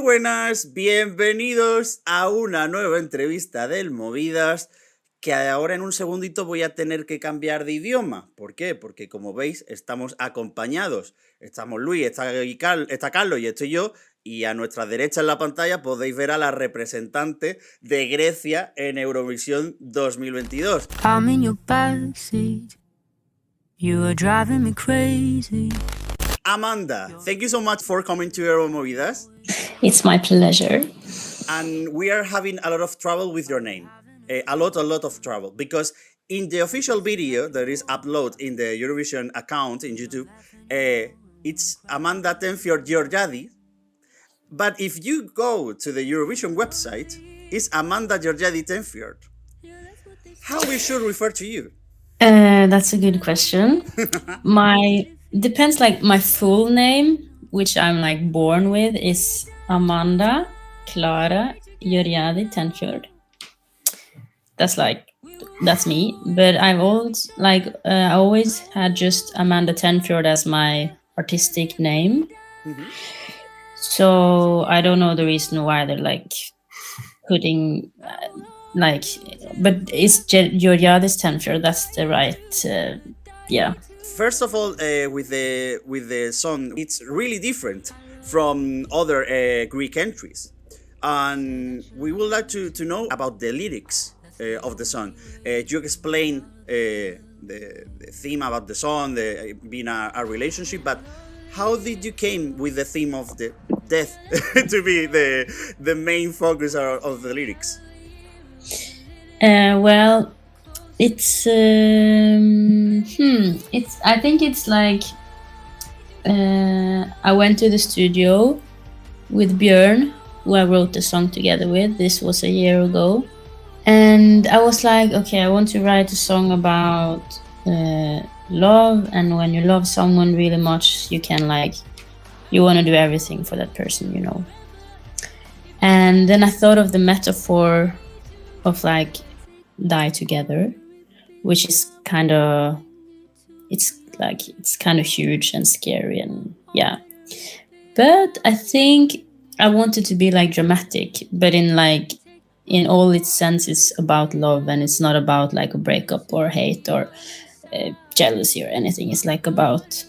buenas, bienvenidos a una nueva entrevista del Movidas, que ahora en un segundito voy a tener que cambiar de idioma. ¿Por qué? Porque como veis estamos acompañados. Estamos Luis, está Carlos y estoy yo, y a nuestra derecha en la pantalla podéis ver a la representante de Grecia en Eurovisión 2022. I'm in your backseat. You are driving me crazy. Amanda, thank you so much for coming to Euromovidas. It's my pleasure. And we are having a lot of trouble with your name. A lot of trouble. Because in the official video that is uploaded in the Eurovision account in YouTube, it's Amanda Tenfjord Georgiadi. But if you go to the Eurovision website, it's Amanda Georgiadi Tenfjord. How we should refer to you? That's a good question. Depends, like my full name, which I'm like born with, is Amanda Clara Georgiadi Tenfjord. That's me. But I've always had just Amanda Tenfjord as my artistic name. Mm-hmm. So I don't know the reason why they're like putting but it's Georgiadi Tenfjord. That's the right. Yeah. First of all, with the song, it's really different from other Greek entries, and we would like to know about the lyrics of the song. You explain the theme about the song, being a relationship, but how did you came with the theme of the death to be the main focus of the lyrics? Well, it's I think it's like I went to the studio with Björn, who I wrote the song together with. This was a year ago, and I was like, okay, I want to write a song about love, and when you love someone really much, you want to do everything for that person, you know. And then I thought of the metaphor of like die together, which is kind of huge and scary, and yeah. But I think I wanted to be like dramatic, but in all its sense, it's about love, and it's not about like a breakup or hate or jealousy or anything. It's like about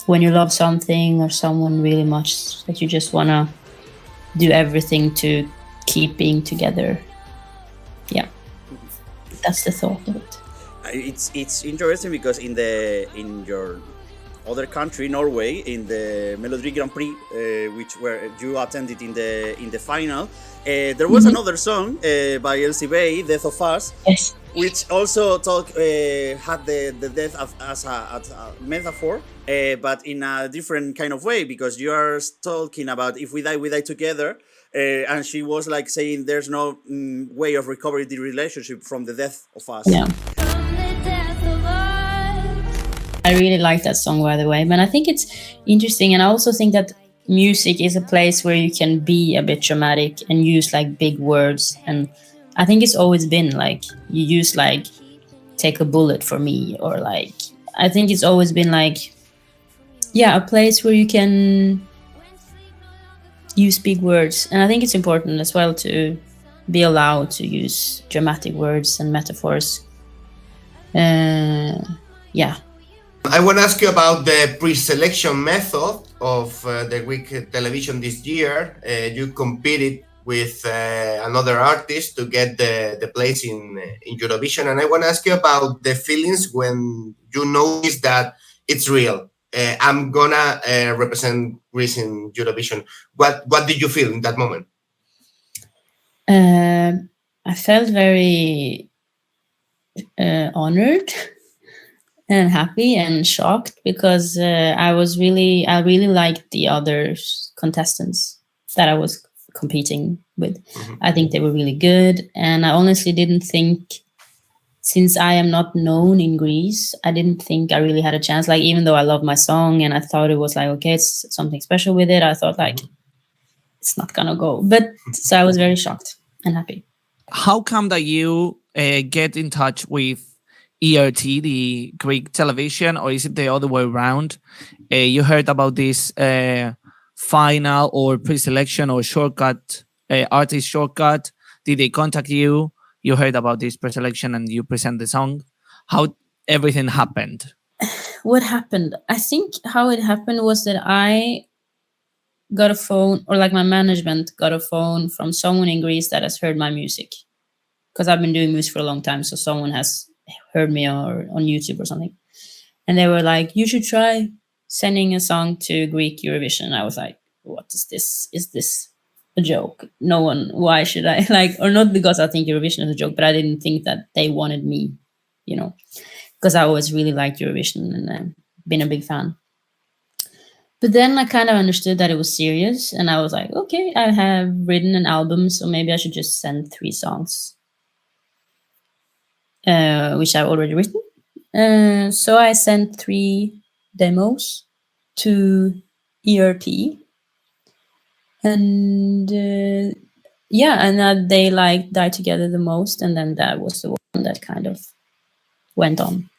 when you love something or someone really much that you just want to do everything to keep being together. Yeah, that's the thought of it. It's interesting because in your other country, Norway, in the Melodi Grand Prix, where you attended in the final, there was another song by Elsie Bay, "Death of Us," yes, which also had the death as a metaphor, but in a different kind of way, because you are talking about if we die together. And she was like saying there's no way of recovering the relationship from the death of us. Yeah. I really like that song, by the way. But I think it's interesting, and I also think that music is a place where you can be a bit dramatic and use like big words. And I think it's always been like you use like take a bullet for me, or like I think it's always been like a place where you can use big words. And I think it's important as well to be allowed to use dramatic words and metaphors. Yeah. I want to ask you about the pre-selection method of the Greek television this year. You competed with another artist to get the place in Eurovision. And I want to ask you about the feelings when you notice that it's real. I'm gonna represent Greece in Eurovision. What did you feel in that moment? I felt very honored and happy and shocked, because I really liked the other contestants that I was competing with. Mm-hmm. I think they were really good, and I honestly didn't think, since I am not known in Greece, I didn't think I really had a chance. Like, even though I love my song and I thought it was like, okay, it's something special with it, I thought like, it's not gonna go. But so I was very shocked and happy. How come that you get in touch with ERT, the Greek television, or is it the other way around? You heard about this final or pre-selection or shortcut, artist shortcut? Did they contact you? You heard about this pre-selection and you present the song. How everything happened? What happened? I think how it happened was that I got a phone, or like my management got a phone from someone in Greece that has heard my music, because I've been doing music for a long time. So someone has heard me or on YouTube or something. And they were like, you should try sending a song to Greek Eurovision. I was like, what is this? Is this a joke? No one, why should I or not because I think Eurovision is a joke, but I didn't think that they wanted me, because I always really liked Eurovision and I've been a big fan. But then I kind of understood that it was serious, and I was like, okay, I have written an album, so maybe I should just send 3 songs, which I've already written. So I sent 3 demos to ERT, and and they like Die Together the most, and then that was the one that kind of went on.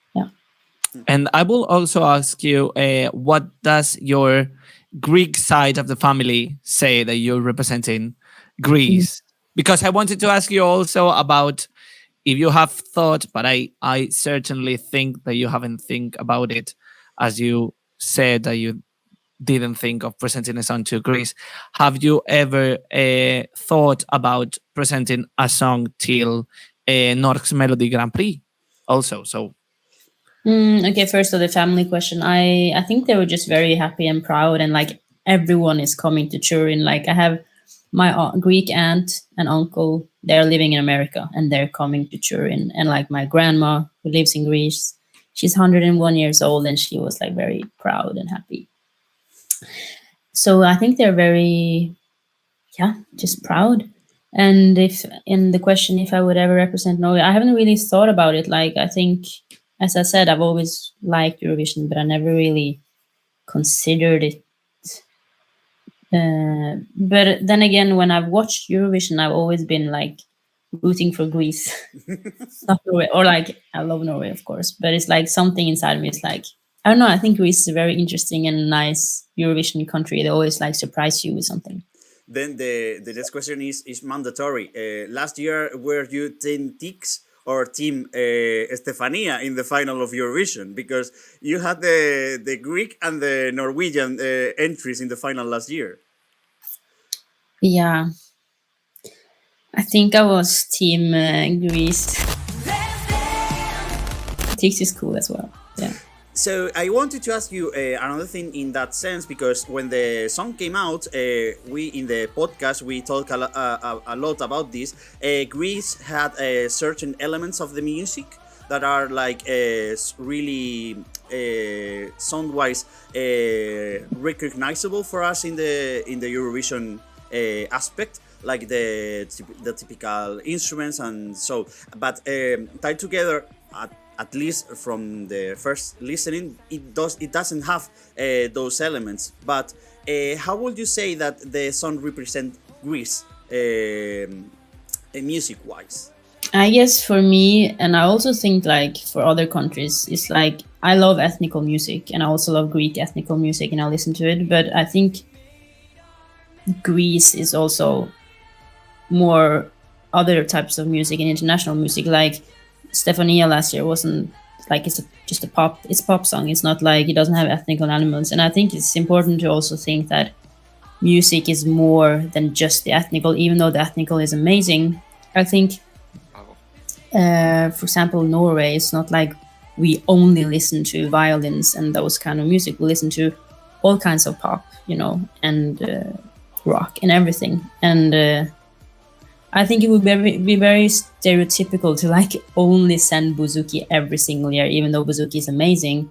And I will also ask you, what does your Greek side of the family say that you're representing Greece? Because I wanted to ask you also about if you have thought, but I certainly think that you haven't think about it, as you said that you didn't think of presenting a song to Greece. Have you ever thought about presenting a song till Norsk Melody Grand Prix also? So. Okay, first of the family question. I think they were just very happy and proud, and like everyone is coming to Turin. Like I have my Greek aunt and uncle, they're living in America and they're coming to Turin. And like my grandma who lives in Greece, she's 101 years old and she was like very proud and happy. So I think they're very, just proud. And if in the question, if I would ever represent Norway, I haven't really thought about it. Like I think, as I said, I've always liked Eurovision, but I never really considered it. But then again, when I've watched Eurovision, I've always been like rooting for Greece, not Norway. Or like, I love Norway, of course, but it's like something inside me is like, I don't know, I think Greece is a very interesting and nice Eurovision country. They always like surprise you with something. Then the next question is mandatory. Last year, were you Team Tix or Team Stefania in the final of Eurovision? Because you had the Greek and the Norwegian entries in the final last year. Yeah. I think I was Team Greece. Tix is cool as well. Yeah. So I wanted to ask you another thing in that sense, because when the song came out, we in the podcast we talk a lot about this. Greece had certain elements of the music that are like really sound-wise recognizable for us in the Eurovision aspect, like the typical instruments and so. But tied together, at least from the first listening, it doesn't have those elements. But how would you say that the song represents Greece music-wise? I guess for me, and I also think like for other countries, it's like I love ethnical music and I also love Greek ethnical music and I listen to it. But I think Greece is also more other types of music and international music. Like Stefania last year wasn't like it's pop song. It's not like it doesn't have ethnical elements. And I think it's important to also think that music is more than just the ethnical, even though the ethnical is amazing. I think, for example, Norway, it's not like we only listen to violins and those kind of music. We listen to all kinds of pop, and rock and everything. And I think it would be very stereotypical to like only send bouzouki every single year, even though bouzouki is amazing.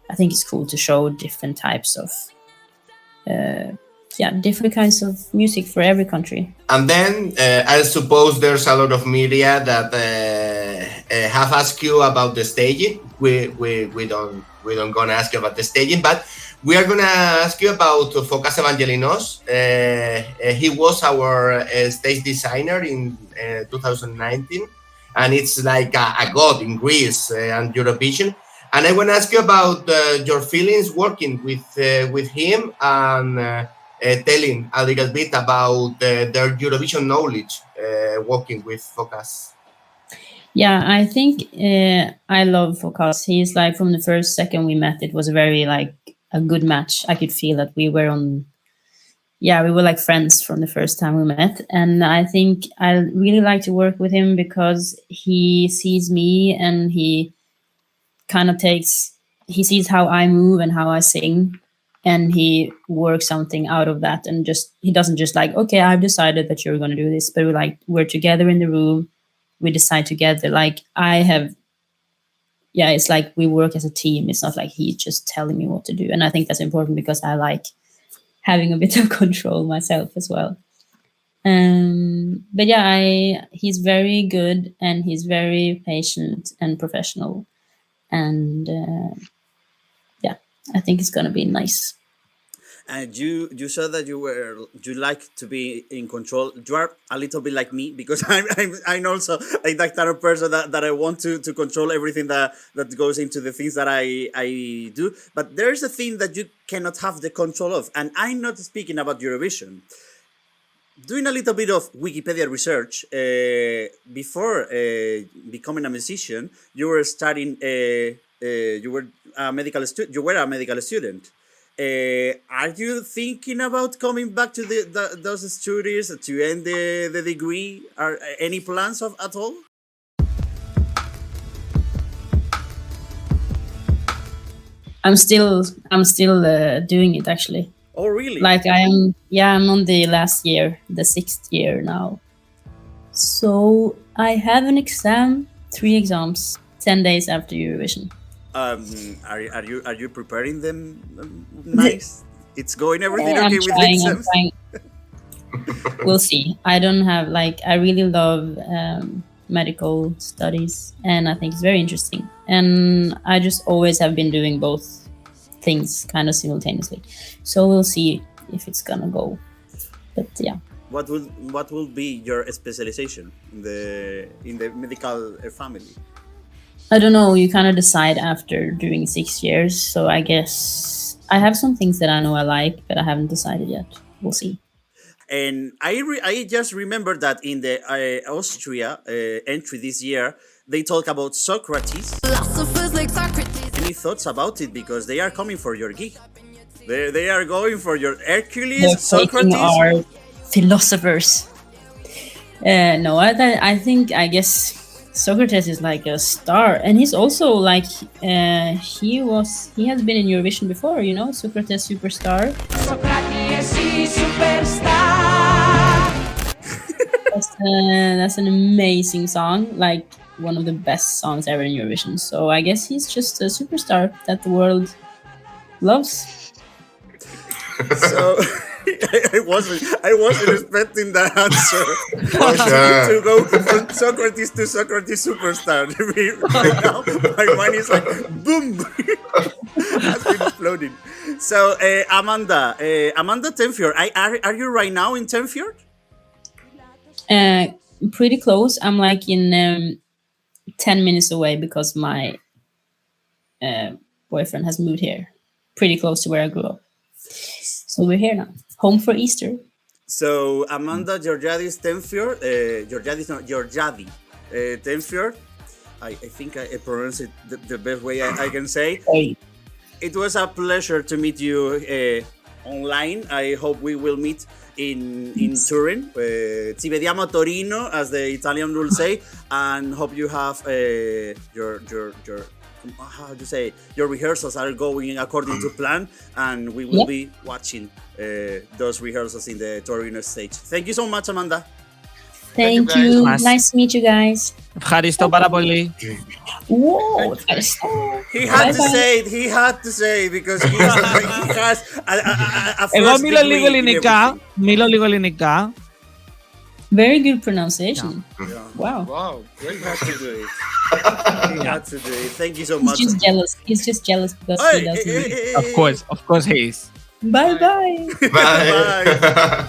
I think it's cool to show different types of, different kinds of music for every country. And then I suppose there's a lot of media that have asked you about the staging. We don't gonna ask you about the staging, but we are gonna ask you about Fokas Evangelinos. He was our stage designer in 2019, and it's like a god in Greece and Eurovision. And I want to ask you about your feelings working with him, and telling a little bit about their Eurovision knowledge working with Focus. Yeah, I think I love Focus. He's like, from the first second we met, it was very like a good match. I could feel that we were like friends from the first time we met. And I think I really like to work with him because he sees me and he kind of he sees how I move and how I sing, and he works something out of that. And he doesn't just like, okay, I've decided that you're going to do this, but we're together in the room. We decide together. Like it's like we work as a team. It's not like he's just telling me what to do. And I think that's important because I like having a bit of control myself as well. But yeah, he's very good and he's very patient and professional. And I think it's gonna be nice. And you said that you like to be in control. You are a little bit like me because I'm also like that kind of person that I want to control everything that goes into the things that I do. But there's a thing that you cannot have the control of, and I'm not speaking about Eurovision. Doing a little bit of Wikipedia research, before becoming a musician, you were studying. You were a medical student. Are you thinking about coming back to those studies to end the degree? Are any plans at all? I'm still doing it actually. Oh, really? Like I'm on the last year, the 6th year now. So I have an exam, 3 exams, 10 days after Eurovision. Are you preparing them nice? It's going everything okay with I'm exams? trying. We'll see. I don't have I really love medical studies, and I think it's very interesting. And I just always have been doing both things kind of simultaneously. So we'll see if it's gonna go. But yeah. What will be your specialization in the medical family? I don't know. You kind of decide after doing 6 years. So I guess I have some things that I know I like, but I haven't decided yet. We'll see. And I just remember that in the Austria entry this year, they talk about Socrates. Philosophers like Socrates. Any thoughts about it? Because they are coming for your gig. They are going for your Hercules, They're Socrates. taking our philosophers. No, I guess Socrates is like a star, and he's also like he has been in Eurovision before, you know, Socrates Superstar. That's an amazing song, like one of the best songs ever in Eurovision. So I guess he's just a superstar that the world loves. So I wasn't expecting that answer. To go from Socrates to Socrates Superstar. Right now, my mind is like boom. Has been exploding. So Amanda Tenfjord, are you right now in Tenfjord? Pretty close. I'm like in 10 minutes away because my boyfriend has moved here, pretty close to where I grew up. So we're here now, home for Easter. So Amanda Georgiadi Tenfjord, Georgiadi Tenfjord. I think I pronounced it the best way I can say. Hey. It was a pleasure to meet you online. I hope we will meet in Turin. Ci vediamo a Torino, as the Italian will say, and hope you have your how do you say, your rehearsals are going according to plan, and we will be watching those rehearsals in the Torino stage. Thank you so much, Amanda. Thank you. Nice to meet you guys. Ευχαριστώ πάρα πολύ. Whoa, He had to say it because he has a Εγώ first μιλώ λίγο degree in ελληνικά. Very good pronunciation. Yeah. Wow. Great. Had to do it. He had to do it. Thank you so much. He's just jealous because he doesn't. Of course he is. Bye. Bye.